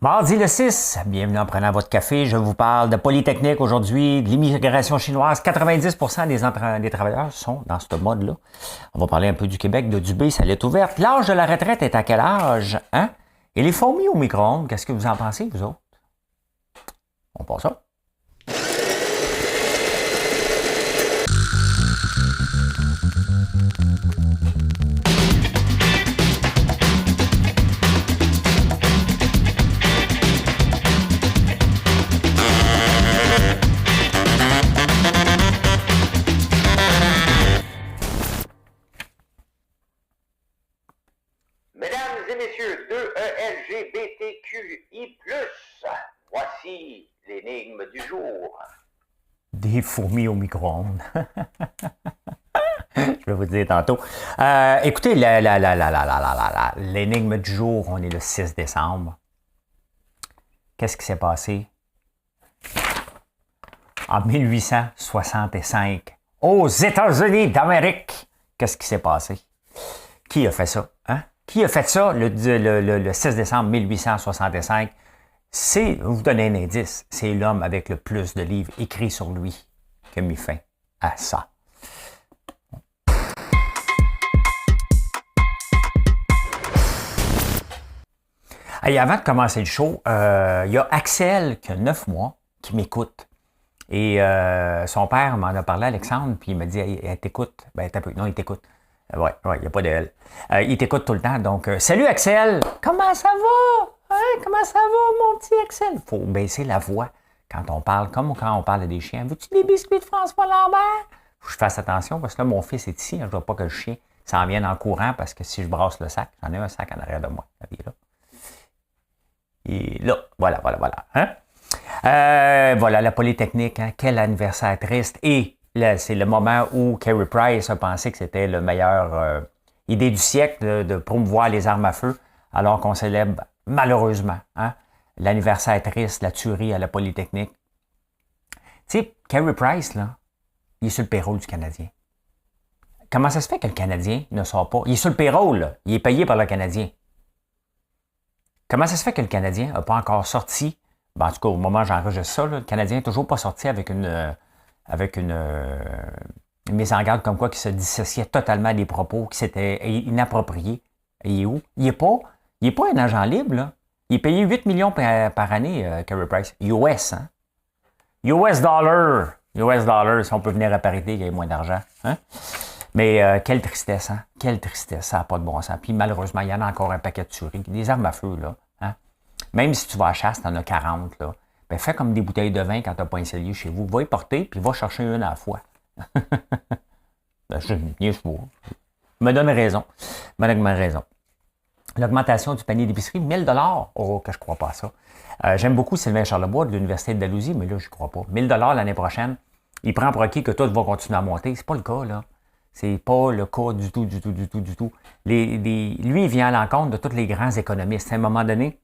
Mardi le 6, bienvenue en prenant votre café. Je vous parle de Polytechnique aujourd'hui, de l'immigration chinoise. 90% des travailleurs sont dans ce mode-là. On va parler un peu du Québec, de Dubé, ça l'est ouverte. L'âge de la retraite est à quel âge? Hein? Et les fourmis au micro-ondes, qu'est-ce que vous en pensez, vous autres? On passe ça. Messieurs, 2ELGBTQI+, voici l'énigme du jour. Des fourmis au micro-ondes. Je vais vous dire tantôt. Écoutez, l'énigme du jour, on est le 6 décembre. Qu'est-ce qui s'est passé en 1865 aux États-Unis d'Amérique? Qu'est-ce qui s'est passé? Qui a fait ça? Hein? Qui a fait ça le 6 décembre 1865? C'est, vous donner un indice, c'est l'homme avec le plus de livres écrits sur lui qui a mis fin à ça. Et avant de commencer le show, il y a Axel qui a 9 mois qui m'écoute. Et son père m'en a parlé, Alexandre, puis il m'a dit hey, elle t'écoute. Ben, t'as peu. Non, il t'écoute. Oui, il n'y a pas de L. Il t'écoute tout le temps. Donc, salut Axel! Comment ça va? Hein? Comment ça va, mon petit Axel? Il faut baisser la voix quand on parle, comme quand on parle à des chiens. Veux-tu des biscuits de François Lambert? Faut que je fasse attention parce que là, mon fils est ici. Je ne veux pas que le chien s'en vienne en courant parce que si je brasse le sac, j'en ai un sac en arrière de moi. Il est là. Et là, voilà. Hein? Voilà, la Polytechnique, hein? Quel anniversaire triste. Et là, c'est le moment où Carey Price a pensé que c'était la meilleure idée du siècle de promouvoir les armes à feu, alors qu'on célèbre malheureusement l'anniversaire triste, la tuerie à la Polytechnique. Tu sais, Carey Price, là, il est sur le payroll du Canadien. Comment ça se fait que le Canadien ne sort pas? Il est sur le payroll, là. Il est payé par le Canadien. Comment ça se fait que le Canadien n'a pas encore sorti, ben, en tout cas, au moment où j'enregistre ça, là, le Canadien n'est toujours pas sorti avec une mise en garde comme quoi qui se dissociait totalement des propos, qui s'étaient inappropriés. Il est où? Il n'est pas un agent libre, là. Il est payé 8 millions par année, Carey Price. US, hein? US dollar, si on peut venir à parité, il y a moins d'argent. Hein? Mais quelle tristesse, hein? Quelle tristesse, ça n'a pas de bon sens. Puis malheureusement, il y en a encore un paquet de tueries. Des armes à feu, là. Hein? Même si tu vas à la chasse, tu en as 40, là. Ben, fais comme des bouteilles de vin quand tu n'as pas un cellier chez vous. Va y porter, puis va chercher une à la fois. Ben, je me donne raison. L'augmentation du panier d'épicerie, 1 000 $. Oh, que je ne crois pas à ça. J'aime beaucoup Sylvain Charlebois de l'Université de Dalhousie, mais là, je ne crois pas. 1 000 $ l'année prochaine. Il prend pour acquis que tout va continuer à monter. C'est pas le cas, là. C'est pas le cas du tout. Lui, il vient à l'encontre de tous les grands économistes. À un moment donné,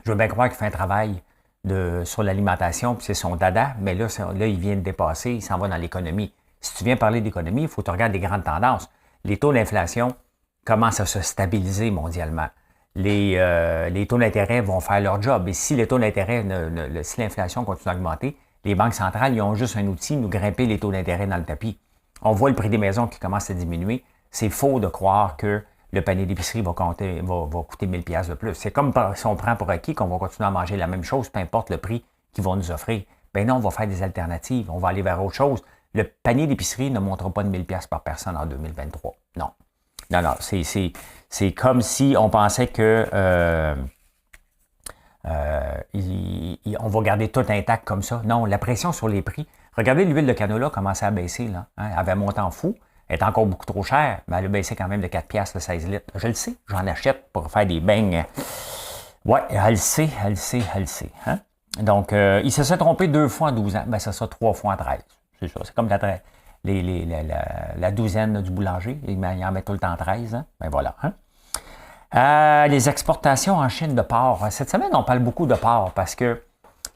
je veux bien croire qu'il fait un travail sur l'alimentation, puis c'est son dada, mais là, il vient de dépasser, il s'en va dans l'économie. Si tu viens parler d'économie, il faut que tu regardes les grandes tendances. Les taux d'inflation commencent à se stabiliser mondialement. Les taux d'intérêt vont faire leur job. Et si les taux d'intérêt, si l'inflation continue à augmenter, les banques centrales, ils ont juste un outil, nous grimper les taux d'intérêt dans le tapis. On voit le prix des maisons qui commence à diminuer. C'est faux de croire que le panier d'épicerie va coûter 1 000 $ de plus. C'est comme si on prend pour acquis qu'on va continuer à manger la même chose, peu importe le prix qu'ils vont nous offrir. Ben non, on va faire des alternatives. On va aller vers autre chose. Le panier d'épicerie ne montera pas de 1 000 $ par personne en 2023. Non. C'est comme si on pensait que on va garder tout intact comme ça. Non, la pression sur les prix. Regardez l'huile de canola commençait à baisser. Là, hein? Elle avait monté en fou. Elle est encore beaucoup trop chère, mais elle a baissé quand même de 4 $ le 16 litres. Je le sais, j'en achète pour faire des beignes. Ouais, elle le sait. Hein? Donc, il se s'est trompé 2 fois en 12 ans. Ben, ça sera 3 fois en 13. C'est ça. C'est comme la douzaine du boulanger. Il en met tout le temps 13. Hein? Ben voilà. Hein? Les exportations en Chine de porc. Cette semaine, on parle beaucoup de porc parce que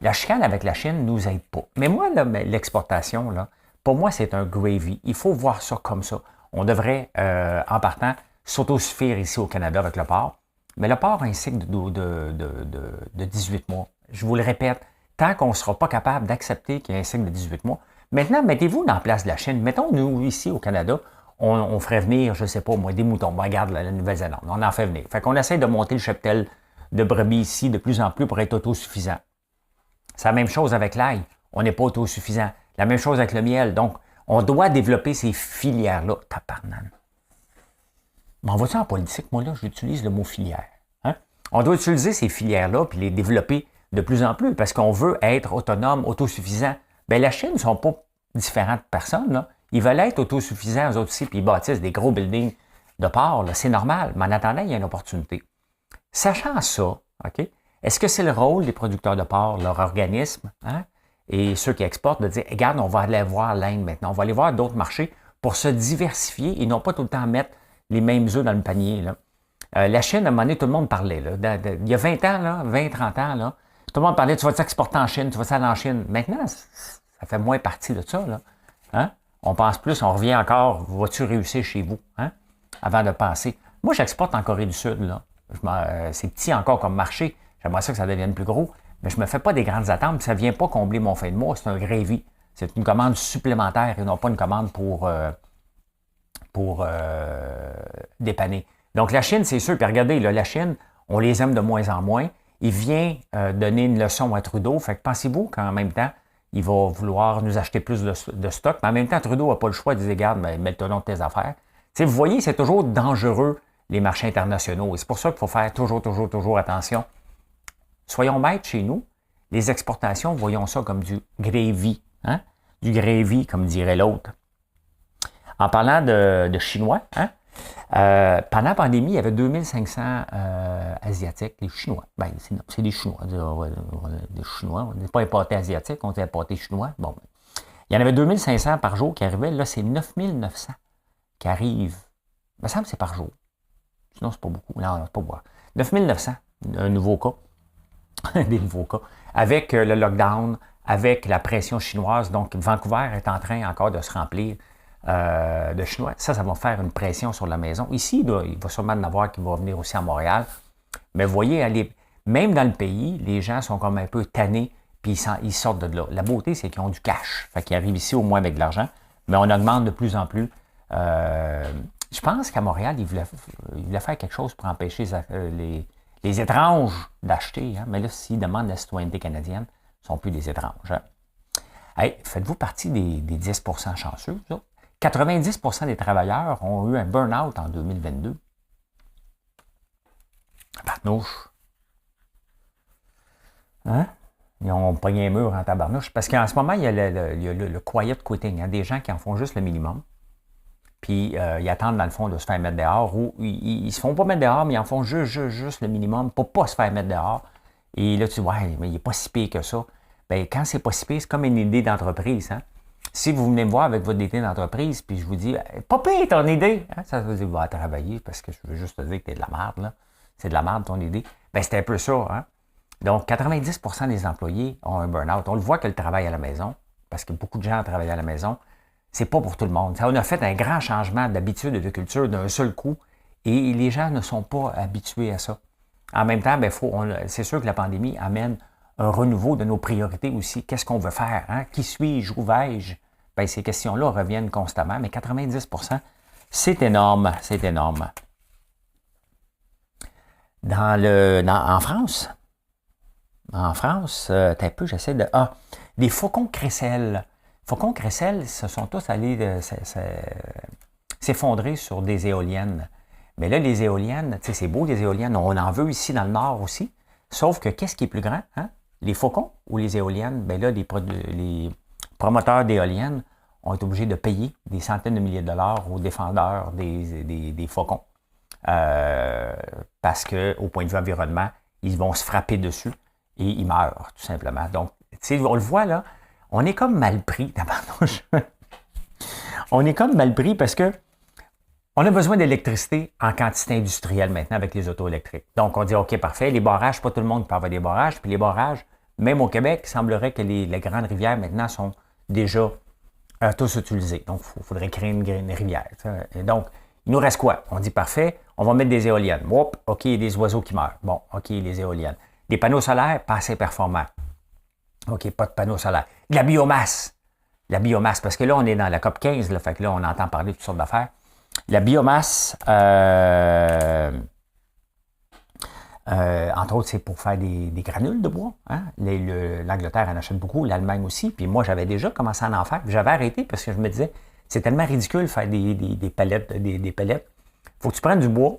la chicane avec la Chine ne nous aide pas. Mais moi, là, l'exportation, là, pour moi, c'est un gravy. Il faut voir ça comme ça. On devrait, en partant, s'autosuffire ici au Canada avec le porc. Mais le porc a un cycle de 18 mois. Je vous le répète, tant qu'on ne sera pas capable d'accepter qu'il y a un cycle de 18 mois, maintenant, mettez-vous dans la place de la Chine. Mettons, nous, ici, au Canada, on ferait venir, je ne sais pas, moi, des moutons. Ben, regarde la Nouvelle-Zélande, on en fait venir. Fait qu'on essaie de monter le cheptel de brebis ici de plus en plus pour être autosuffisant. C'est la même chose avec l'ail. On n'est pas autosuffisant. La même chose avec le miel. Donc, on doit développer ces filières-là. Tabarnane. M'en vas-tu en politique? Moi, là, j'utilise le mot filière. Hein? On doit utiliser ces filières-là puis les développer de plus en plus parce qu'on veut être autonome, autosuffisant. Bien, la Chine ne sont pas différentes personnes. Là. Ils veulent être autosuffisants, eux autres aussi, puis ils bâtissent des gros buildings de porc. C'est normal. Mais en attendant, il y a une opportunité. Sachant ça, OK, est-ce que c'est le rôle des producteurs de porc, leur organisme, hein, et ceux qui exportent, de dire, regarde, on va aller voir l'Inde maintenant, on va aller voir d'autres marchés pour se diversifier et non pas tout le temps mettre les mêmes œufs dans le panier. Là. La Chine, à un moment donné, tout le monde parlait. Là, il y a 20 ans, là, 20, 30 ans, là, tout le monde parlait, tu vas t'exporter en Chine, tu vas aller en Chine. Maintenant, ça fait moins partie de ça. Là. Hein? On pense plus, on revient encore, vas-tu réussir chez vous, hein? Avant de penser. Moi, j'exporte en Corée du Sud. Là. C'est petit encore comme marché. J'aimerais ça que ça devienne plus gros. Mais je ne me fais pas des grandes attentes. Ça ne vient pas combler mon fin de mois. C'est un gravy. C'est une commande supplémentaire et non pas une commande pour dépanner. Donc, la Chine, c'est sûr. Puis regardez, là, la Chine, on les aime de moins en moins. Il vient donner une leçon à Trudeau. Fait que pensez-vous qu'en même temps, il va vouloir nous acheter plus de stock. Mais en même temps, Trudeau n'a pas le choix de dire, regarde, mets-toi dans tes affaires. T'sais, vous voyez, c'est toujours dangereux, les marchés internationaux. Et c'est pour ça qu'il faut faire toujours attention. Soyons maîtres chez nous. Les exportations, voyons ça comme du gravy. Hein? Du gravy, comme dirait l'autre. En parlant de Chinois, hein? Pendant la pandémie, il y avait 2500 Asiatiques, les Chinois. Ben, c'est des Chinois. Des Chinois. On n'est pas importé asiatique, on est importé chinois. Bon, ben. Il y en avait 2500 par jour qui arrivaient. Là, c'est 9900 qui arrivent. Il me semble que c'est par jour. Sinon, c'est pas beaucoup. Non, c'est pas beaucoup. 9900, un nouveau cas. Des nouveaux cas. Avec le lockdown, avec la pression chinoise. Donc, Vancouver est en train encore de se remplir de Chinois. Ça va faire une pression sur la maison. Ici, là, il va sûrement en avoir qui va venir aussi à Montréal. Mais vous voyez, même dans le pays, les gens sont comme un peu tannés, puis ils sortent de là. La beauté, c'est qu'ils ont du cash. Fait qu'ils arrivent ici au moins avec de l'argent. Mais on augmente de plus en plus. Je pense qu'à Montréal, ils voulaient faire quelque chose pour empêcher les étranges d'acheter. Hein? Mais là, s'ils demandent la citoyenneté canadienne, ils ne sont plus des étranges. Hein? Hey, faites-vous partie des 10% chanceux, vous autres? 90% des travailleurs ont eu un burn-out en 2022. Barnouche. Hein? Ils ont pogné un mur en tabarnouche. Parce qu'en ce moment, il y a le quiet quitting. Hein? Des gens qui en font juste le minimum. Puis ils attendent, dans le fond, de se faire mettre dehors. Ou ils se font pas mettre dehors, mais ils en font juste le minimum pour pas se faire mettre dehors. Et là, tu dis, ouais, mais il n'est pas si pire que ça. Bien, quand c'est pas si pire, c'est comme une idée d'entreprise. Hein? Si vous venez me voir avec votre idée d'entreprise, puis je vous dis, pas pire ton idée, hein? Ça veut dire, va travailler parce que je veux juste te dire que t'es de la merde, là. C'est de la merde ton idée. Bien, c'est un peu ça, hein? Donc, 90% des employés ont un burn-out. On le voit que le travail à la maison, parce que beaucoup de gens travaillent à la maison, c'est pas pour tout le monde. On a fait un grand changement d'habitude et de culture d'un seul coup, et les gens ne sont pas habitués à ça. En même temps, c'est sûr que la pandémie amène un renouveau de nos priorités aussi. Qu'est-ce qu'on veut faire? Hein? Qui suis-je? Où vais-je? Bien, ces questions-là reviennent constamment, mais 90%, c'est énorme. C'est énorme. En France, t'as un peu, j'essaie de... des faucons crécelles. Faucons crécelles se sont tous allés s'effondrer sur des éoliennes. Mais là, les éoliennes, tu sais, c'est beau, les éoliennes, on en veut ici dans le nord aussi. Sauf que qu'est-ce qui est plus grand? Hein? Les faucons ou les éoliennes? Bien là, les promoteurs d'éoliennes ont été obligés de payer des centaines de milliers de dollars aux défendeurs des faucons. Parce qu'au point de vue environnement, ils vont se frapper dessus et ils meurent, tout simplement. Donc, tu sais, on le voit là, on est comme mal pris. On est comme mal pris parce que on a besoin d'électricité en quantité industrielle maintenant avec les autos électriques. Donc, on dit, OK, parfait, les barrages, pas tout le monde peut avoir des barrages. Puis les barrages, même au Québec, il semblerait que les grandes rivières maintenant sont déjà tous utilisées. Donc, il faudrait créer une rivière. Et donc, Il nous reste quoi? On dit parfait, on va mettre des éoliennes. Hop, OK, des oiseaux qui meurent. Bon, OK, les éoliennes. Des panneaux solaires, pas assez performants. OK, pas de panneaux solaires. De la biomasse. La biomasse, parce que là, on est dans la COP 15, là, fait que là, on entend parler de toutes sortes d'affaires. La biomasse, entre autres, c'est pour faire des granules de bois. Hein? L'Angleterre en achète beaucoup, l'Allemagne aussi. Puis moi, j'avais déjà commencé à en faire. J'avais arrêté parce que je me disais, c'est tellement ridicule de faire des palettes, des pellets. Il faut que tu prennes du bois,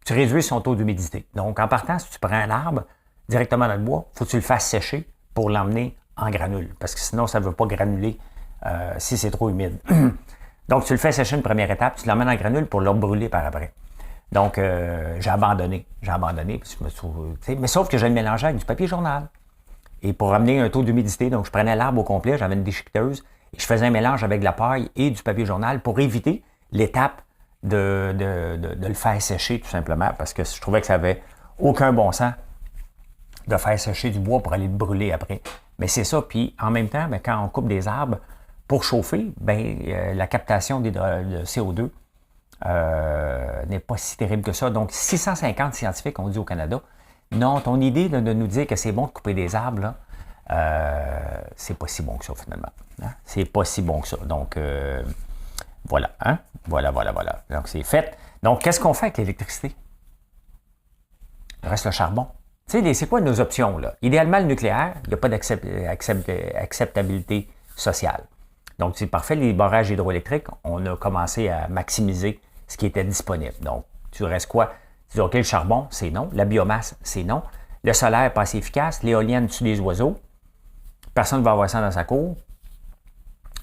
tu réduis son taux d'humidité. Donc, en partant, si tu prends un arbre directement dans le bois, il faut que tu le fasses sécher pour l'emmener en granule. Parce que sinon, ça ne veut pas granuler si c'est trop humide. Donc, tu le fais sécher une première étape, tu l'emmènes en granule pour le brûler par après. Donc, j'ai abandonné. Parce que je me trouve, mais sauf que je le mélangeais avec du papier journal. Et pour amener un taux d'humidité, donc je prenais l'arbre au complet, j'avais une déchiqueteuse, et je faisais un mélange avec de la paille et du papier journal pour éviter l'étape de le faire sécher, tout simplement, parce que je trouvais que ça n'avait aucun bon sens de faire sécher du bois pour aller le brûler après. Mais c'est ça. Puis, en même temps, quand on coupe des arbres pour chauffer, la captation de CO2 n'est pas si terrible que ça. Donc, 650 scientifiques ont dit au Canada, non, ton idée de nous dire que c'est bon de couper des arbres, là, c'est pas si bon que ça, finalement. Hein? C'est pas si bon que ça. Donc, voilà. Hein? Voilà. Donc, c'est fait. Donc, qu'est-ce qu'on fait avec l'électricité? Il reste le charbon. Tu sais, c'est quoi nos options, là? Idéalement, le nucléaire, il n'y a pas d'acceptabilité sociale. Donc, c'est parfait, les barrages hydroélectriques, on a commencé à maximiser ce qui était disponible. Donc, tu restes quoi? Tu dis, OK, le charbon, c'est non. La biomasse, c'est non. Le solaire, pas assez efficace. L'éolienne tue des oiseaux. Personne ne va avoir ça dans sa cour.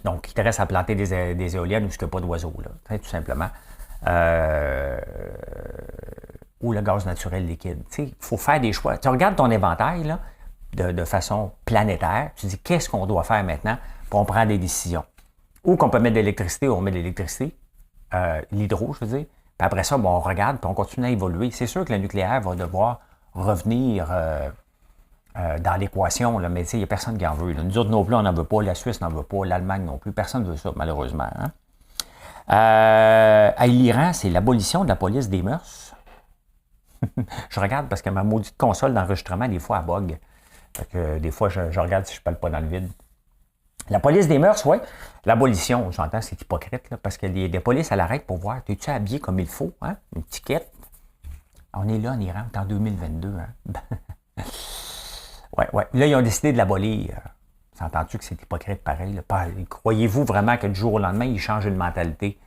Donc, il te reste à planter des éoliennes où il n'y a pas d'oiseaux, là, tout simplement. Ou le gaz naturel liquide. Il faut faire des choix. Tu regardes ton éventail là, de façon planétaire, tu dis qu'est-ce qu'on doit faire maintenant pour prendre des décisions. Ou qu'on peut mettre de l'électricité, on met de l'électricité, l'hydro, je veux dire. Puis après ça, on regarde, puis on continue à évoluer. C'est sûr que le nucléaire va devoir revenir dans l'équation, là, mais il n'y a personne qui en veut. Là. Nous autres non plus, on n'en veut pas. La Suisse n'en veut pas. L'Allemagne non plus. Personne ne veut ça, malheureusement. Hein? À l'Iran, c'est l'abolition de la police des mœurs. Je regarde parce que ma maudite console d'enregistrement, des fois, elle bug. Fait que, des fois, je regarde si je ne parle pas dans le vide. La police des mœurs, oui. L'abolition, j'entends, c'est hypocrite, là, parce que des polices, elle arrête pour voir, es-tu habillé comme il faut, hein? Une tiquette. On est là en Iran, on est en 2022. Hein? ouais. Là, ils ont décidé de l'abolir. S'entends-tu que c'est hypocrite pareil? Là? Croyez-vous vraiment que du jour au lendemain, ils changent une mentalité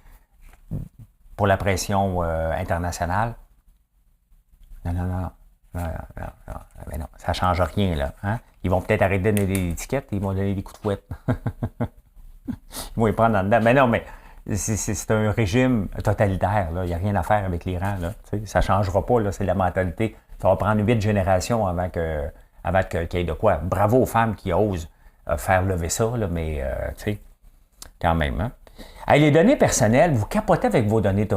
pour la pression internationale? Non. Mais non, ça ne change rien, là. Hein? Ils vont peut-être arrêter de donner des étiquettes, ils vont donner des coups de fouette. Ils vont y prendre en dedans. Mais non, mais c'est un régime totalitaire, là. Il n'y a rien à faire avec l'Iran, là. Ça ne changera pas, là. C'est la mentalité. Ça va prendre 8 générations avant qu'il y ait de quoi. Bravo aux femmes qui osent faire lever ça, là, mais, tu sais, quand même, hein. Hey, les données personnelles, vous capotez avec vos données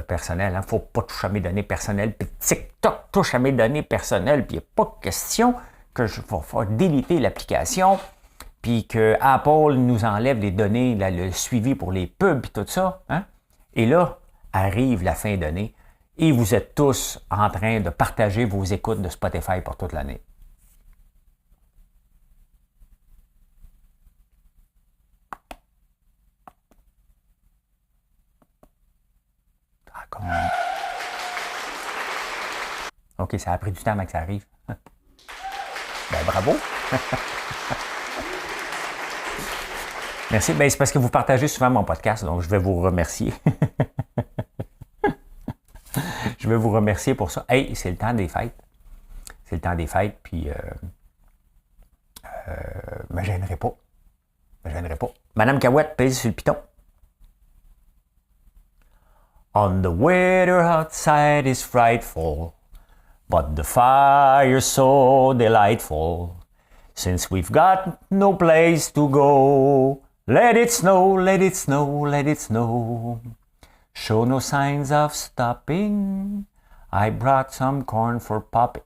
personnelles. Il ne faut pas toucher à mes données personnelles. Puis TikTok touche à mes données personnelles. Puis il n'y a pas question que je vais déliter l'application. Puis que Apple nous enlève les données, le suivi pour les pubs et tout ça. Hein? Et là, arrive la fin d'année. Et vous êtes tous en train de partager vos écoutes de Spotify pour toute l'année. OK, ça a pris du temps avant que ça arrive. Ben, bravo. Merci. Ben, c'est parce que vous partagez souvent mon podcast, donc je vais vous remercier. Je vais vous remercier pour ça. Hey, c'est le temps des fêtes. C'est le temps des fêtes, puis me gênerai pas. Madame Cahouette, pèse sur le piton. On the weather outside is frightful, but the fire's so delightful. Since we've got no place to go, let it snow, let it snow, let it snow. Show no signs of stopping. I brought some corn for Poppy.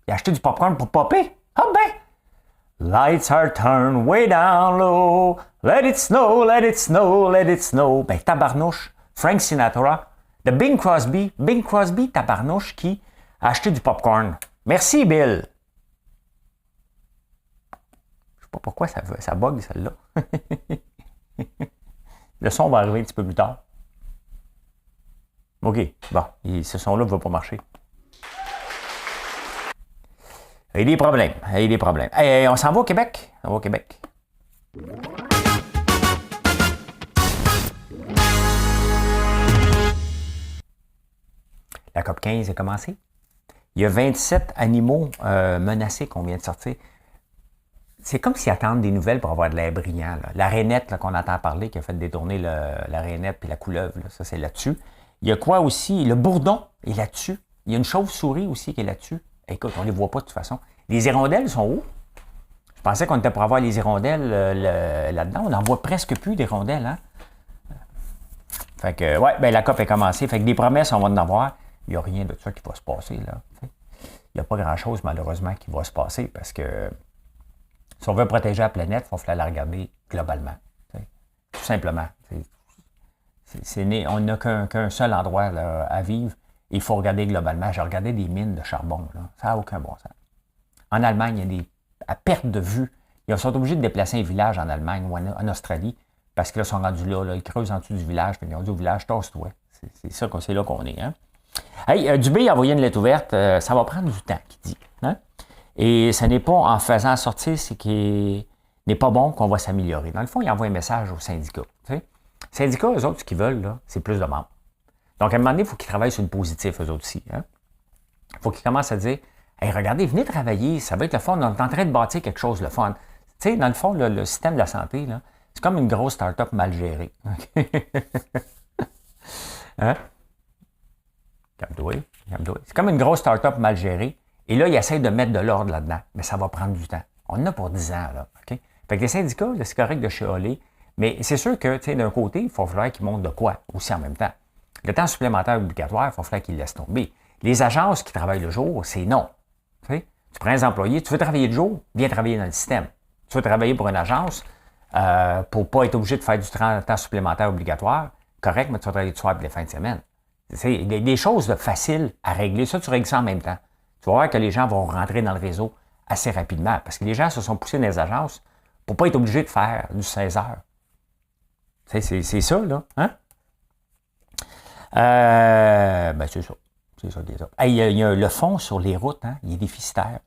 Il a acheté du popcorn pour Poppy? Ah ben! Lights are turned way down low. Let it snow, let it snow, let it snow. Ben, tabarnouche. Frank Sinatra, de Bing Crosby, tabarnouche, qui a acheté du popcorn. Merci, Bill. Je sais pas pourquoi ça bug, celle-là. Le son va arriver un petit peu plus tard. OK, bon, ce son-là ne va pas marcher. Il y a des problèmes, Hey, on s'en va au Québec? On va au Québec. La COP 15 a commencé. Il y a 27 animaux menacés qu'on vient de sortir. C'est comme s'ils attendent des nouvelles pour avoir de l'air brillant. Là. La rainette là, qu'on entend parler, qui a fait détourner la rainette puis la couleuvre, là, ça c'est là-dessus. Il y a quoi aussi? Le bourdon est là-dessus. Il y a une chauve-souris aussi qui est là-dessus. Écoute, on ne les voit pas de toute façon. Les hirondelles sont où? Je pensais qu'on était pour avoir les hirondelles là-dedans. On n'en voit presque plus d'hirondelles. Hein? Fait que, ouais, ben la COP est commencée. Fait que des promesses, on va en avoir. Il n'y a rien de ça qui va se passer. Là. Il n'y a pas grand-chose, malheureusement, qui va se passer parce que si on veut protéger la planète, il va falloir la regarder globalement. Tout simplement. On n'a qu'un seul endroit là, à vivre. Il faut regarder globalement. J'ai regardé des mines de charbon. Là. Ça n'a aucun bon sens. En Allemagne, il y a à perte de vue. Ils sont obligés de déplacer un village en Allemagne ou en Australie parce que là, ils sont rendus là. Ils creusent en dessous du village. Puis ils ont dit au village, tasse-toi. C'est là qu'on est. Hein? Hey, Dubé a envoyé une lettre ouverte. Ça va prendre du temps, qu'il dit. Hein? Et ce n'est pas en faisant sortir ce qui n'est pas bon qu'on va s'améliorer. Dans le fond, il envoie un message aux syndicats. Les syndicats, eux autres, ce qu'ils veulent, là, c'est plus de membres. Donc, à un moment donné, il faut qu'ils travaillent sur le positif, eux autres aussi. Hein? Il faut qu'ils commencent à dire hey, regardez, venez travailler, ça va être le fun. On est en train de bâtir quelque chose de fun. Tu sais, dans le fond, le système de la santé, là, c'est comme une grosse start-up mal gérée. Hein? Calme-toi. C'est comme une grosse start-up mal gérée. Et là, ils essayent de mettre de l'ordre là-dedans. Mais ça va prendre du temps. On en a pour 10 ans, là. OK? Fait que les syndicats, là, c'est correct de chialer. Mais c'est sûr que, tu sais, d'un côté, il faut falloir qu'ils montrent de quoi aussi en même temps. Le temps supplémentaire obligatoire, il faut falloir qu'ils laissent tomber. Les agences qui travaillent le jour, c'est non. Tu prends un employé, tu veux travailler le jour, viens travailler dans le système. Tu veux travailler pour une agence pour ne pas être obligé de faire du temps supplémentaire obligatoire, correct, mais tu vas travailler le soir et les fins de semaine. C'est des choses faciles à régler. Ça, tu règles ça en même temps. Tu vas voir que les gens vont rentrer dans le réseau assez rapidement parce que les gens se sont poussés dans les agences pour ne pas être obligés de faire du 16 heures. C'est ça, là. Hein? Ben, c'est ça. C'est ça qui est ça. Hey, il y a le fond sur les routes, hein, il est déficitaire.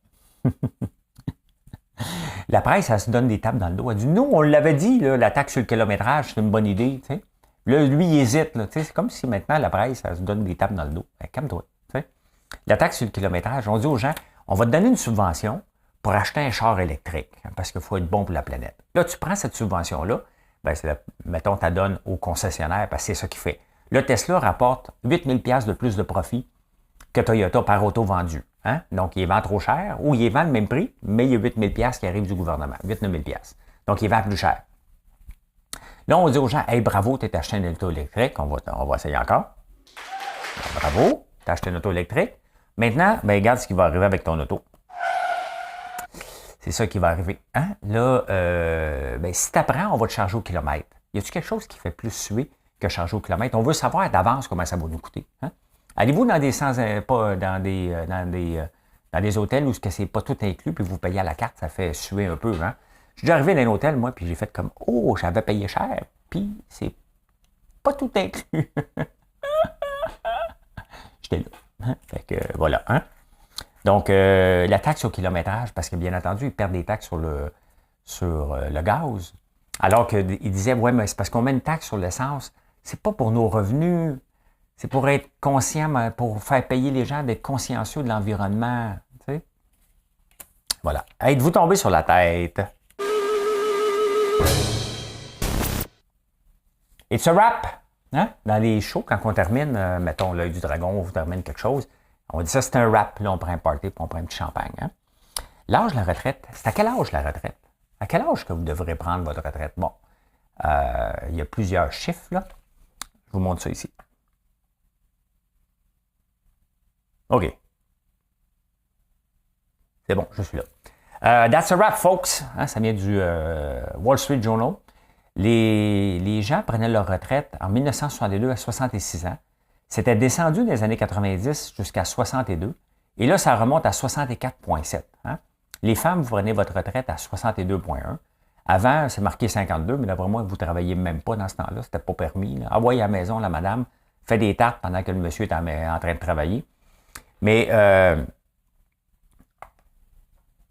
La presse, elle se donne des tapes dans le dos. Elle dit, nous, on l'avait dit, là, la taxe sur le kilométrage, c'est une bonne idée. T'sais. Là, lui, il hésite. Là, c'est comme si maintenant, la presse, elle se donne des tapes dans le dos. Ben, calme-toi. La taxe sur le kilométrage, on dit aux gens, on va te donner une subvention pour acheter un char électrique, hein, parce qu'il faut être bon pour la planète. Là, tu prends cette subvention-là, ben, mettons, tu la donnes au concessionnaire, parce que c'est ça qu'il fait. Le Tesla rapporte 8 000 $ de plus de profit que Toyota par auto vendu. Hein? Donc, il vend trop cher, ou il vend le même prix, mais il y a 8 000 $ qui arrivent du gouvernement. 8 000 $. Donc, il vend plus cher. Là, on dit aux gens, hey, bravo, tu as acheté un auto électrique, on va essayer encore. Bravo, tu as acheté un auto électrique. Maintenant, ben, regarde ce qui va arriver avec ton auto. C'est ça qui va arriver. Hein? Là, ben, si tu apprends, on va te charger au kilomètre. Y a-t-il quelque chose qui fait plus suer que charger au kilomètre? On veut savoir d'avance comment ça va nous coûter. Hein? Allez-vous dans des hôtels où c'est pas tout inclus, puis vous payez à la carte, ça fait suer un peu. Hein? Je suis déjà arrivé dans un hôtel, moi, puis j'ai fait comme, oh, j'avais payé cher, puis c'est pas tout inclus. J'étais là. Hein? Fait que, voilà. Hein? Donc, la taxe au kilométrage, parce que bien entendu, ils perdent des taxes sur le gaz. Alors qu'ils disaient, ouais, mais c'est parce qu'on met une taxe sur l'essence, c'est pas pour nos revenus, c'est pour être conscient, pour faire payer les gens d'être consciencieux de l'environnement. Tu sais? Voilà. Êtes-vous tombé sur la tête? It's a wrap! Hein? Dans les shows, quand on termine, mettons l'œil du dragon, on termine quelque chose, on dit ça, c'est un wrap. Là, on prend un party, puis on prend un petit champagne. Hein? L'âge de la retraite, c'est à quel âge la retraite? À quel âge que vous devrez prendre votre retraite? Bon, il y a plusieurs chiffres, là. Je vous montre ça ici. OK. C'est bon, je suis là. That's a wrap, folks. Hein, ça vient du Wall Street Journal. les gens prenaient leur retraite en 1962 à 66 ans. C'était descendu dans les années 90 jusqu'à 62. Et là, ça remonte à 64,7. Hein? Les femmes, vous prenez votre retraite à 62,1. Avant, c'est marqué 52, mais d'après moi, vous ne travailliez même pas dans ce temps-là. C'était pas permis. Là. Envoyez à la maison, la madame, fait des tartes pendant que le monsieur est en train de travailler. Mais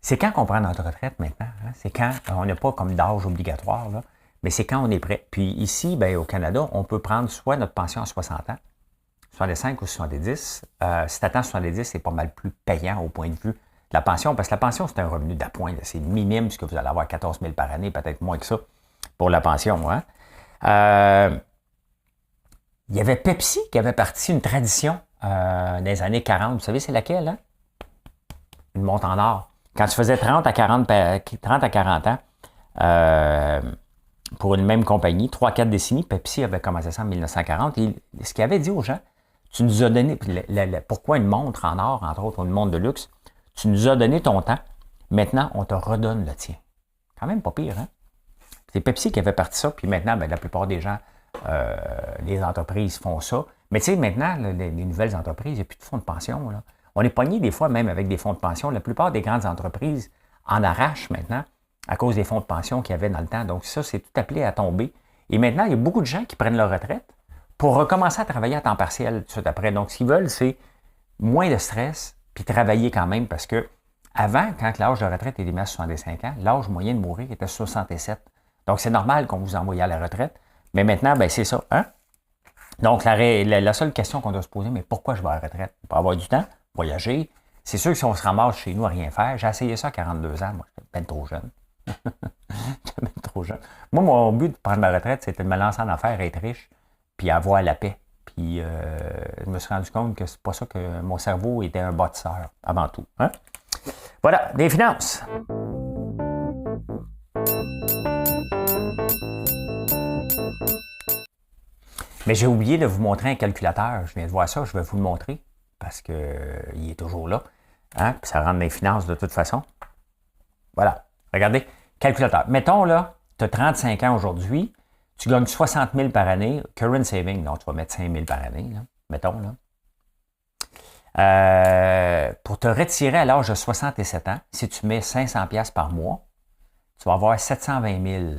c'est quand qu'on prend notre retraite maintenant. Hein? C'est quand on n'a pas comme d'âge obligatoire, là, mais c'est quand on est prêt. Puis ici, ben, au Canada, on peut prendre soit notre pension à 60 ans, 65 ou 70. Si tu attends 70, c'est pas mal plus payant au point de vue de la pension, parce que la pension, c'est un revenu d'appoint. C'est minime, ce que vous allez avoir 14 000 par année, peut-être moins que ça, pour la pension. Hein? Il y avait Pepsi qui avait parti une tradition dans les années 40. Vous savez, c'est laquelle? Hein? Une montre en or. Quand tu faisais 30 à 40 ans, pour une même compagnie, 3-4 décennies, Pepsi avait commencé ça en 1940. Et ce qu'il avait dit aux gens, tu nous as donné, pourquoi une montre en or, entre autres, une montre de luxe, tu nous as donné ton temps, maintenant on te redonne le tien. Quand même pas pire, hein? C'est Pepsi qui avait parti ça, puis maintenant, ben, la plupart des gens, les entreprises font ça. Mais tu sais, maintenant, les nouvelles entreprises, il n'y a plus de fonds de pension. Là. On est pogné des fois même avec des fonds de pension. La plupart des grandes entreprises en arrachent maintenant à cause des fonds de pension qu'il y avait dans le temps. Donc ça, c'est tout appelé à tomber. Et maintenant, il y a beaucoup de gens qui prennent leur retraite pour recommencer à travailler à temps partiel tout de suite après. Donc, ce qu'ils veulent, c'est moins de stress, puis travailler quand même, parce que avant, quand l'âge de retraite était mis à 65 ans, l'âge moyen de mourir était 67. Donc, c'est normal qu'on vous envoie à la retraite. Mais maintenant, ben c'est ça. Hein? Donc, la seule question qu'on doit se poser, mais pourquoi je vais à la retraite? Pour avoir du temps, voyager. C'est sûr que si on se ramasse chez nous à rien faire, j'ai essayé ça à 42 ans, moi, j'étais bien trop jeune. J'étais bien trop jeune. Moi, mon but de prendre ma retraite, c'était de me lancer en affaires, être riche, puis avoir la paix. Puis, je me suis rendu compte que c'est pas ça que mon cerveau était un bâtisseur, avant tout. Hein? Voilà, des finances. Mais j'ai oublié de vous montrer un calculateur. Je viens de voir ça, je vais vous le montrer parce qu'il est toujours là. Hein? Puis ça rentre dans les finances de toute façon. Voilà. Regardez, calculateur. Mettons là, tu as 35 ans aujourd'hui, tu gagnes 60 000 par année, current saving, donc tu vas mettre 5 000 par année, là, mettons là. Pour te retirer à l'âge de 67 ans, si tu mets 500$ par mois, tu vas avoir 720 000.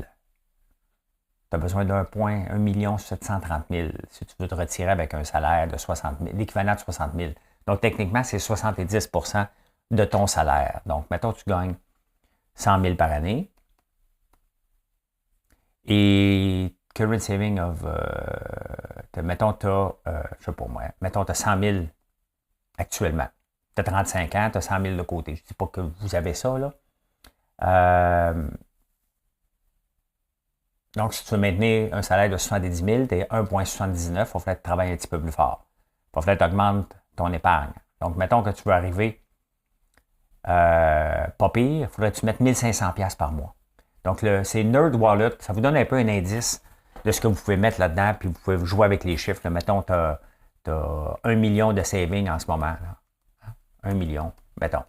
Tu as besoin d'un point, 1 730 000 si tu veux te retirer avec un salaire de 60 000, l'équivalent de 60 000. Donc, techniquement, c'est 70% de ton salaire. Donc, mettons, tu gagnes 100 000 par année. Et current saving of, mettons, tu as, je sais pas moi, mettons, tu as 100 000 actuellement. Tu as 35 ans, tu as 100 000 de côté. Je ne dis pas que vous avez ça, là. Donc, si tu veux maintenir un salaire de 70 000, tu es 1,79, il va falloir que tu travailles un petit peu plus fort. Il va falloir que tu augmentes ton épargne. Donc, mettons que tu veux arriver pas pire, il faudrait que tu mettes 1500$ par mois. Donc, c'est NerdWallet. Ça vous donne un peu un indice de ce que vous pouvez mettre là-dedans, puis vous pouvez jouer avec les chiffres. Là. Mettons, tu as 1 million de savings en ce moment. Là. 1 million, mettons.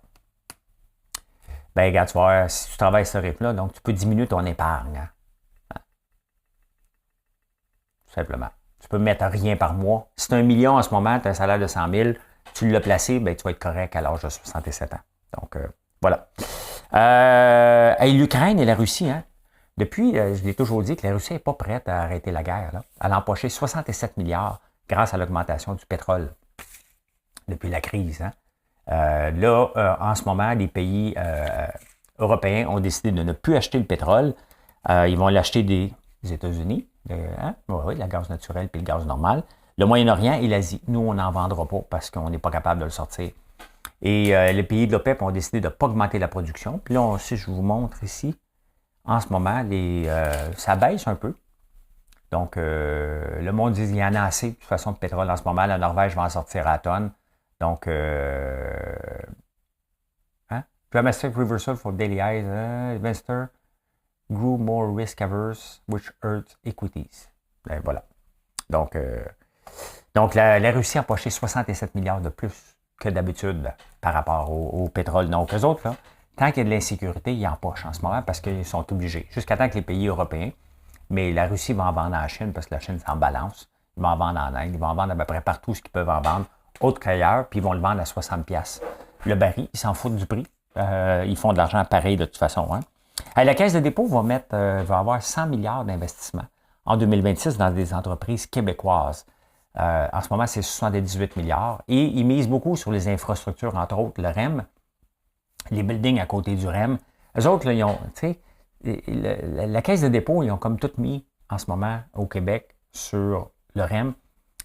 Ben, regarde, tu vas voir, si tu travailles ce rythme-là, donc tu peux diminuer ton épargne. Hein. Tout simplement. Tu peux mettre rien par mois. Si tu as 1 million en ce moment, tu as un salaire de 100 000, tu l'as placé, ben, tu vas être correct à l'âge de 67 ans. Donc, voilà. L'Ukraine et la Russie, hein. Depuis, je l'ai toujours dit que la Russie n'est pas prête à arrêter la guerre. Là. Elle a empoché 67 milliards grâce à l'augmentation du pétrole depuis la crise. Hein. En ce moment, les pays européens ont décidé de ne plus acheter le pétrole. Ils vont l'acheter des États-Unis. Oui, le gaz naturel puis le gaz normal. Le Moyen-Orient et l'Asie. Nous, on n'en vendra pas parce qu'on n'est pas capable de le sortir. Et les pays de l'OPEP ont décidé de ne pas augmenter la production. Puis là, si je vous montre ici, en ce moment, ça baisse un peu. Donc, le monde dit qu'il y en a assez de toute façon de pétrole en ce moment. La Norvège va en sortir à tonnes. Donc, Dramatic reversal for daily eyes, investor grew more risk averse, which hurts equities. Ben, voilà. Donc la Russie a empoché 67 milliards de plus que d'habitude par rapport au pétrole. Donc, eux autres, là, tant qu'il y a de l'insécurité, ils empochent en ce moment parce qu'ils sont obligés. Jusqu'à temps que les pays européens mais la Russie va en vendre en Chine parce que la Chine, c'est en balance. Ils vont en vendre en Inde, ils vont en vendre à peu près partout ce qu'ils peuvent en vendre, autre qu'ailleurs, puis ils vont le vendre à 60$. Le baril, ils s'en foutent du prix. Ils font de l'argent pareil de toute façon. Hein. La Caisse de dépôt va avoir 100 milliards d'investissements en 2026 dans des entreprises québécoises. En ce moment, c'est 78 milliards. Et ils misent beaucoup sur les infrastructures, entre autres le REM, les buildings à côté du REM. Eux autres, là, ils ont, tu sais, la Caisse de dépôt, ils ont comme tout mis en ce moment au Québec sur le REM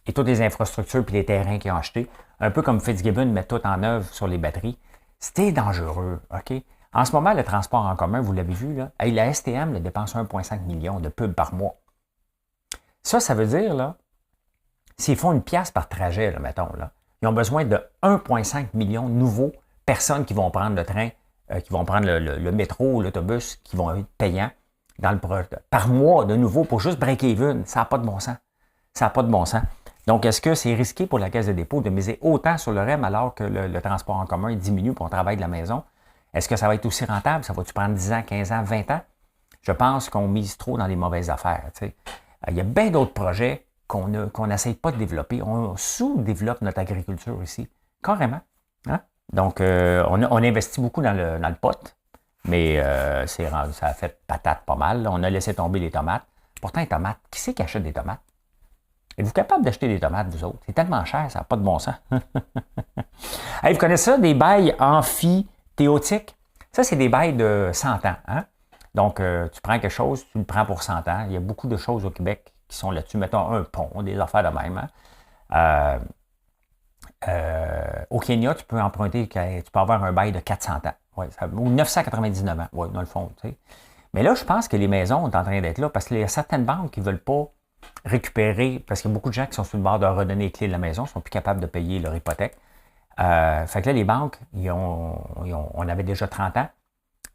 et toutes les infrastructures puis les terrains qu'ils ont achetés. Un peu comme Fitzgibbon met tout en œuvre sur les batteries. C'était dangereux, OK? En ce moment, le transport en commun, vous l'avez vu, là, la STM là, dépense 1,5 million de pubs par mois. Ça veut dire, là, s'ils font une pièce par trajet, là, mettons, là, ils ont besoin de 1,5 million de nouveaux personnes qui vont prendre le train, qui vont prendre le métro ou l'autobus, qui vont être payants par mois de nouveau pour juste break-even. Ça n'a pas de bon sens. Ça n'a pas de bon sens. Donc, est-ce que c'est risqué pour la Caisse de dépôt de miser autant sur le REM alors que le transport en commun diminue pour on travaille de la maison? Est-ce que ça va être aussi rentable? Ça va-tu prendre 10 ans, 15 ans, 20 ans? Je pense qu'on mise trop dans les mauvaises affaires. Tu sais. Il y a bien d'autres projets qu'on n'essaye pas de développer. On sous-développe notre agriculture ici. Carrément. Hein? Donc, on investit beaucoup dans le pot, mais ça a fait patate pas mal. Là. On a laissé tomber les tomates. Pourtant, les tomates, qui c'est qui achète des tomates? Êtes-vous capable d'acheter des tomates, vous autres? C'est tellement cher, ça n'a pas de bon sens. Hey, vous connaissez ça, des bails amphithéotiques? Ça, c'est des bails de 100 ans. Hein? Donc, tu prends quelque chose, tu le prends pour 100 ans. Il y a beaucoup de choses au Québec qui sont là-dessus. Mettons un pont, des affaires de même. Hein? Au Kenya, tu peux emprunter, tu peux avoir un bail de 400 ans. Ouais, ou 999 ans, ouais, dans le fond. Tu sais. Mais là, je pense que les maisons sont en train d'être là parce qu'il y a certaines banques qui ne veulent pas récupérer, parce qu'il y a beaucoup de gens qui sont sur le bord de redonner les clés de la maison, ne sont plus capables de payer leur hypothèque. Fait que là, les banques, on avait déjà 30 ans.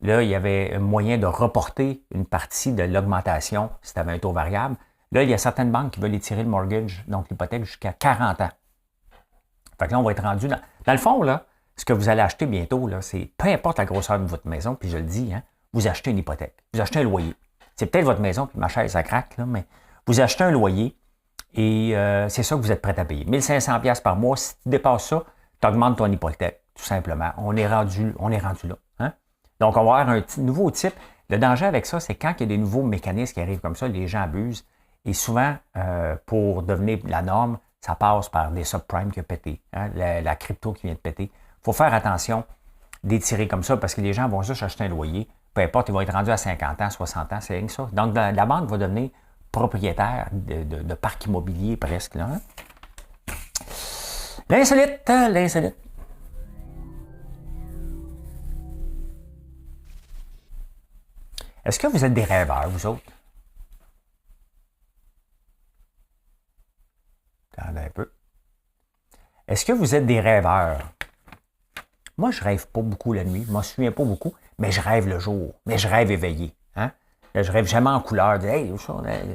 Là, il y avait un moyen de reporter une partie de l'augmentation si tu avais un taux variable. Là, il y a certaines banques qui veulent étirer le mortgage, donc l'hypothèque, jusqu'à 40 ans. Fait que là, on va être rendu dans le fond, là, ce que vous allez acheter bientôt, là, c'est peu importe la grosseur de votre maison, puis je le dis, hein, vous achetez une hypothèque, vous achetez un loyer. C'est peut-être votre maison, puis ma chaise, ça craque, là, mais vous achetez un loyer et c'est ça que vous êtes prêt à payer. 1500$ par mois, si tu dépasses ça, tu augmentes ton hypothèque, tout simplement. On est rendu là. Hein? Donc, on va avoir un nouveau type. Le danger avec ça, c'est quand il y a des nouveaux mécanismes qui arrivent comme ça, les gens abusent. Et souvent, pour devenir la norme, ça passe par des subprimes qui ont pété, hein? La crypto qui vient de péter. Il faut faire attention d'étirer comme ça parce que les gens vont juste acheter un loyer. Peu importe, ils vont être rendus à 50 ans, 60 ans, c'est rien que ça. Donc, la banque va devenir propriétaire de parc immobilier presque. Là, hein? L'insolite. Est-ce que vous êtes des rêveurs, vous autres? Attendez un peu. Est-ce que vous êtes des rêveurs? Moi, je rêve pas beaucoup la nuit. Je m'en souviens pas beaucoup, mais je rêve le jour. Mais je rêve éveillé. Hein? Je rêve jamais en couleur. Hey,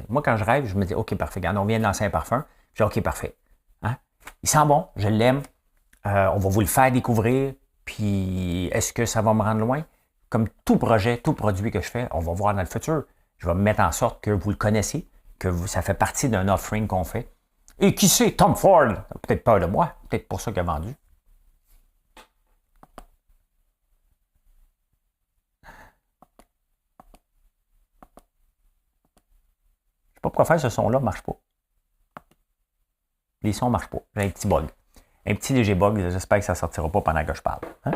moi, quand je rêve, je me dis, OK, parfait. Regarde, on vient de lancer un parfum. Je dis, OK, parfait. Hein? Il sent bon, je l'aime. On va vous le faire découvrir. Puis, est-ce que ça va me rendre loin? Comme tout projet, tout produit que je fais, on va voir dans le futur. Je vais me mettre en sorte que vous le connaissez, que ça fait partie d'un offering qu'on fait. Et qui sait, Tom Ford a peut-être peur de moi. Peut-être pour ça qu'il a vendu. Je sais pas pourquoi faire ce son-là ne marche pas. Les sons ne marchent pas. J'ai un petit bug. Un petit léger bug. J'espère que ça ne sortira pas pendant que je parle. Hein?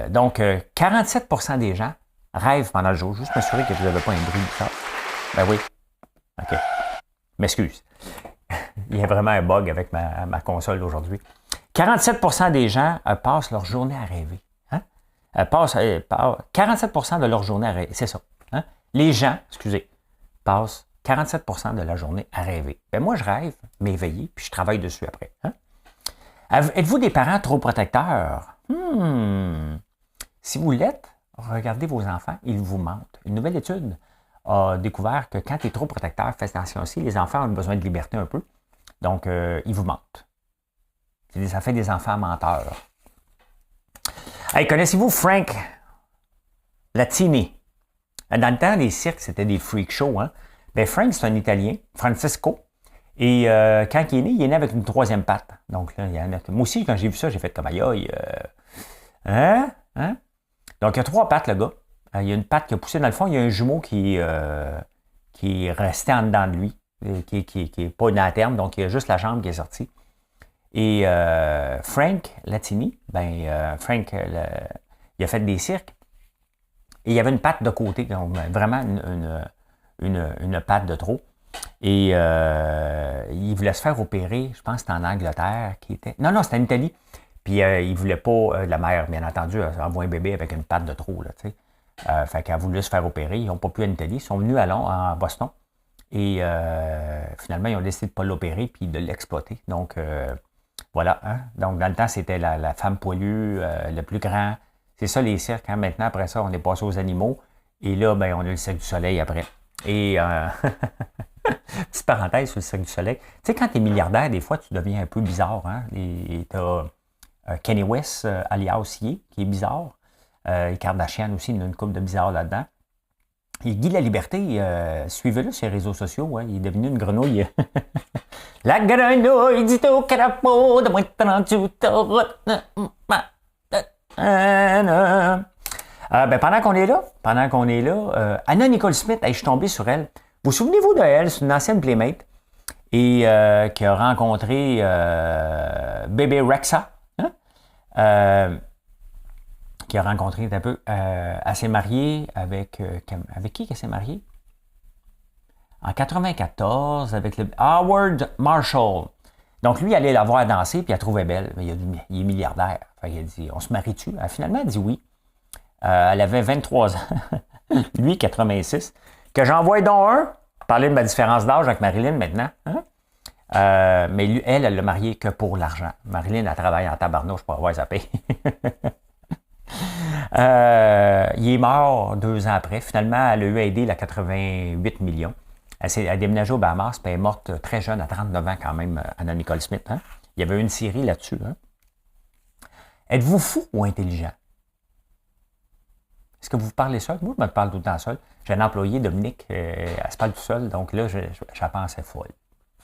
Donc, 47% des gens rêvent pendant le jour. Juste m'assurer que vous n'avez pas un bruit de ça. Ben oui. OK. M'excuse. Il y a vraiment un bug avec ma console aujourd'hui. 47% des gens passent leur journée à rêver. Hein? 47% de leur journée à rêver. C'est ça. Hein? Les gens, passent 47% de la journée à rêver. Ben moi, je rêve, m'éveiller, puis je travaille dessus après. Hein? Êtes-vous des parents trop protecteurs? Si vous l'êtes, regardez vos enfants, ils vous mentent. Une nouvelle étude a découvert que quand tu es trop protecteur, fais attention aussi, les enfants ont besoin de liberté un peu. Donc, ils vous mentent. Ça fait des enfants menteurs. Hey, connaissez-vous Frank Latini? Dans le temps, les cirques, c'était des freak shows. Hein? Ben, Frank, c'est un Italien, Francisco. Et quand il est né avec une troisième patte. Donc là, il y en a... Moi aussi, quand j'ai vu ça, j'ai fait comme aïe aïe. Hein? Hein? Donc, il y a 3 pattes, le gars. Il y a une patte qui a poussé dans le fond. Il y a un jumeau qui est resté en dedans de lui, qui est pas une à terme. Donc, il y a juste la jambe qui est sortie. Et Frank Latini, Frank, il a fait des cirques. Et il y avait une patte de côté, donc vraiment une patte de trop. Et il voulait se faire opérer, je pense que c'était en Angleterre qui était. Non, c'était en Italie. Puis il voulait pas, la mère, bien entendu, envoyer un bébé avec une patte de trop, là, tu sais. Fait qu'elle a voulu se faire opérer. Ils n'ont pas pu en Italie. Ils sont venus à Boston. Et finalement, ils ont décidé de ne pas l'opérer puis de l'exploiter. Donc, voilà. Hein? Donc, dans le temps, c'était la femme poilue, le plus grand. C'est ça, les cirques. Hein? Maintenant, après ça, on est passé aux animaux. Et là, ben, on a le Cirque du Soleil après. Et, petite parenthèse sur le Cirque du Soleil. Tu sais, quand tu es milliardaire, des fois, tu deviens un peu bizarre. Hein? Et tu as Kanye West, alias Ye, qui est bizarre. Et Kardashian aussi, il y a une couple de bizarres là-dedans. Et Guy Laliberté, suivez-le sur les réseaux sociaux. Hein? Il est devenu une grenouille. La grenouille dit au crapaud de moins de 38 pendant qu'on est là, Anna Nicole Smith, je suis tombé sur elle. Vous souvenez-vous d'elle? C'est une ancienne Playmate et qui a rencontré bébé Rexa, hein? Qui a rencontré un peu. Elle s'est mariée avec qui qu'elle s'est mariée? En 94, avec le Howard Marshall. Donc, lui, il allait la voir danser, puis elle trouvait belle. Mais il est milliardaire. Fait qu'il a dit, on se marie-tu? Finalement, elle a dit oui. Elle avait 23 ans. Lui, 86. Que j'envoie donc un. Parler de ma différence d'âge avec Marilyn maintenant. Hein? Mais lui, elle l'a marié que pour l'argent. Marilyn, elle travaille en tabarnouche pour avoir sa paye. Il est mort 2 ans après. Finalement, elle a eu aidé la 88 millions. Elle a déménagé aux Bahamas, puis elle est morte très jeune, à 39 ans quand même, Anna Nicole Smith. Hein? Il y avait une série là-dessus. Hein? Êtes-vous fou ou intelligent? Est-ce que vous parlez seul? Moi, je me parle tout le temps seul. J'ai un employé, Dominique, elle se parle tout seul, donc là, je pensais folle.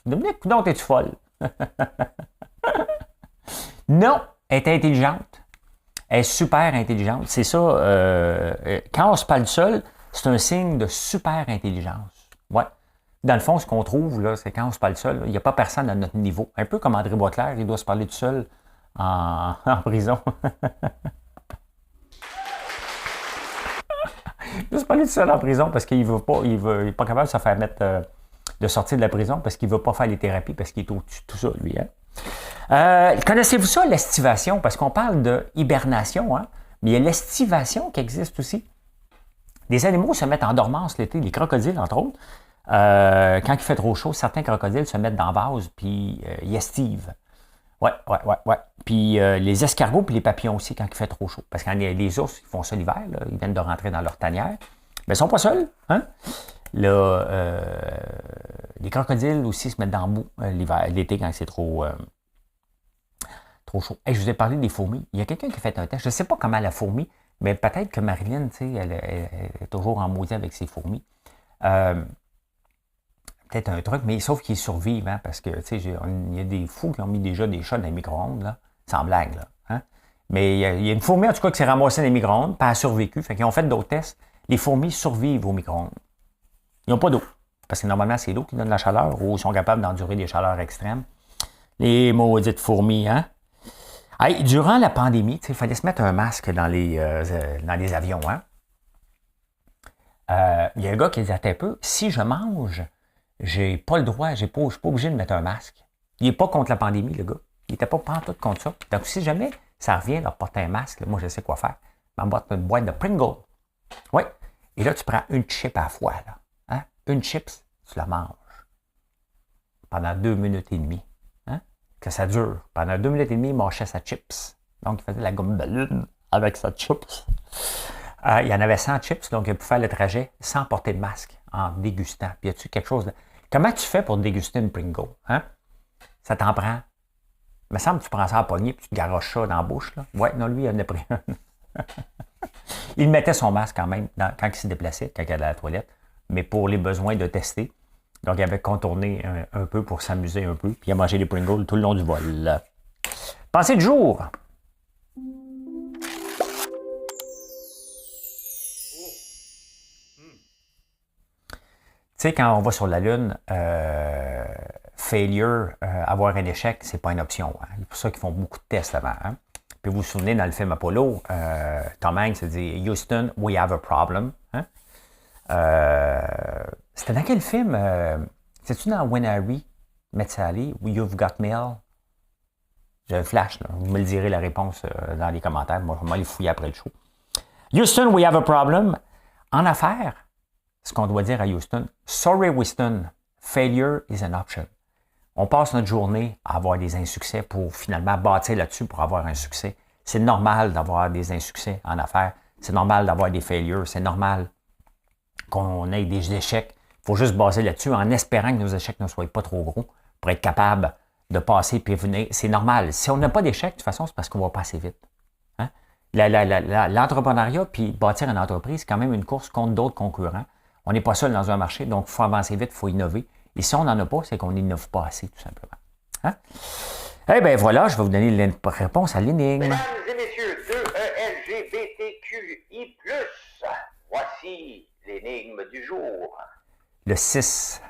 Dominique, non, t'es-tu folle? Non, elle est intelligente. Elle est super intelligente. C'est ça, quand on se parle seul, c'est un signe de super intelligence. Ouais. Dans le fond, ce qu'on trouve, là, c'est quand on se parle seul, il n'y a pas personne à notre niveau. Un peu comme André Boisclair, il doit se parler tout seul en prison. Il doit se parler tout seul en prison parce qu'il n'est pas capable de se faire mettre de sortir de la prison parce qu'il ne veut pas faire les thérapies parce qu'il est au-dessus de tout ça, lui. Hein? Connaissez-vous ça, l'estivation? Parce qu'on parle de hibernation, hein? Mais il y a l'estivation qui existe aussi. Les animaux se mettent en dormance l'été, les crocodiles, entre autres. Quand il fait trop chaud, certains crocodiles se mettent dans la vase puis ils estivent. Ouais. Puis les escargots puis les papillons aussi quand il fait trop chaud. Parce que les ours, ils font ça l'hiver, là, ils viennent de rentrer dans leur tanière. Mais ils ne sont pas seuls. Hein? Là, les crocodiles aussi se mettent dans le bout l'été quand c'est trop chaud. Hey, je vous ai parlé des fourmis. Il y a quelqu'un qui a fait un test. Je ne sais pas comment la fourmi, mais peut-être que Marilyn, tu sais, elle est toujours en maudit avec ses fourmis. Peut-être un truc, mais sauf qu'ils survivent, hein, parce que, tu sais, il y a des fous qui ont mis déjà des chats dans les micro-ondes, là, sans blague, là. Hein? Mais il y a une fourmi, en tout cas, qui s'est ramassée dans les micro-ondes, puis elle a survécu. Fait qu'ils ont fait d'autres tests. Les fourmis survivent aux micro-ondes. Ils n'ont pas d'eau. Parce que normalement, c'est l'eau qui donne la chaleur, ou ils sont capables d'endurer des chaleurs extrêmes. Les maudites fourmis, hein? Hey, durant la pandémie, il fallait se mettre un masque dans les avions, hein? Il y a un gars qui disait un peu, si je mange, j'ai pas le droit, je ne suis pas obligé de mettre un masque. Il n'est pas contre la pandémie, le gars. Il n'était pas pantoute contre ça. Donc, si jamais ça revient de porter un masque, là, moi, je sais quoi faire. Je m'emboîte une boîte de Pringles. Oui. Et là, tu prends une chip à la fois, là. Hein? Une chips, tu la manges. Pendant 2 minutes et demie. Hein? Que ça dure. Pendant 2 minutes et demie, il mâchait sa chips. Donc, il faisait la gomme de lune avec sa chips. Il y en avait 100 chips, donc il pouvait faire le trajet sans porter de masque, en dégustant. Puis, y a-tu quelque chose de... Comment tu fais pour déguster une Pringle? Hein? Ça t'en prend. Il me semble que tu prends ça à la poignée puis tu te garoches ça dans la bouche. Là. Ouais, non, lui, il en a pris un. Il mettait son masque quand même quand il se déplaçait, quand il allait à la toilette, mais pour les besoins de tester. Donc, il avait contourné un peu pour s'amuser un peu, puis il a mangé des Pringles tout le long du vol. Pensée du jour. Tu sais, quand on va sur la Lune, failure, avoir un échec, c'est pas une option. Hein. C'est pour ça qu'ils font beaucoup de tests avant. Hein. Puis vous vous souvenez, dans le film Apollo, Tom Hanks dit « Houston, we have a problem. Hein? » C'était dans quel film? C'est-tu dans When Harry Met Sally ou You've Got Mail? J'ai un flash, là. Vous me le direz la réponse dans les commentaires. Moi, je vais aller fouiller après le show. Houston, we have a problem. En affaires, ce qu'on doit dire à Houston, sorry Houston, failure is an option. On passe notre journée à avoir des insuccès pour finalement bâtir là-dessus pour avoir un succès. C'est normal d'avoir des insuccès en affaires. C'est normal d'avoir des failures. C'est normal qu'on ait des échecs. Il faut juste baser là-dessus en espérant que nos échecs ne soient pas trop gros pour être capable de passer puis venir. C'est normal. Si on n'a pas d'échecs, de toute façon, c'est parce qu'on va passer vite. Hein? L'entrepreneuriat puis bâtir une entreprise, c'est quand même une course contre d'autres concurrents. On n'est pas seul dans un marché, donc il faut avancer vite, il faut innover. Et si on n'en a pas, c'est qu'on n'innove pas assez, tout simplement. Hein? Eh bien voilà, je vais vous donner la réponse à l'énigme. Mesdames et messieurs, 2ELGBTQI+, voici l'énigme du jour. Le 6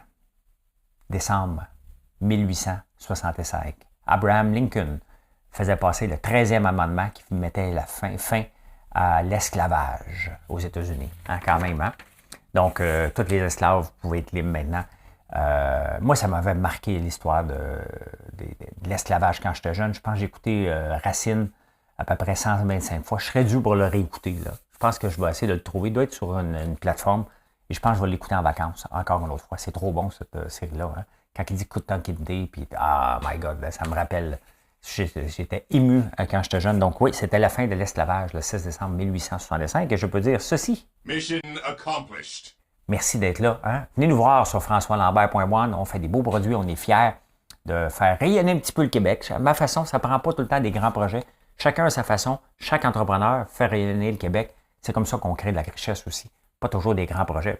décembre 1865, Abraham Lincoln faisait passer le 13e amendement qui mettait la fin à l'esclavage aux États-Unis. Hein, quand même, hein? Donc, tous les esclaves pouvaient être libres maintenant. Moi, ça m'avait marqué l'histoire de l'esclavage quand j'étais jeune. Je pense que j'ai écouté Racine à peu près 125 fois. Je serais dû pour le réécouter. Là. Je pense que je vais essayer de le trouver. Il doit être sur une plateforme. Et je pense que je vais l'écouter en vacances, encore une autre fois. C'est trop bon, cette série-là. Hein? Quand il dit « Coup de temps qu'il dit », puis « Ah, my God », ça me rappelle. J'étais ému quand j'étais jeune. Donc oui, c'était la fin de l'esclavage, le 6 décembre 1865. Et je peux dire ceci. Mission accomplished. Merci d'être là. Hein? Venez nous voir sur françoislambert.one. On fait des beaux produits. On est fiers de faire rayonner un petit peu le Québec. À ma façon, ça ne prend pas tout le temps des grands projets. Chacun à sa façon. Chaque entrepreneur fait rayonner le Québec. C'est comme ça qu'on crée de la richesse aussi. Pas toujours des grands projets.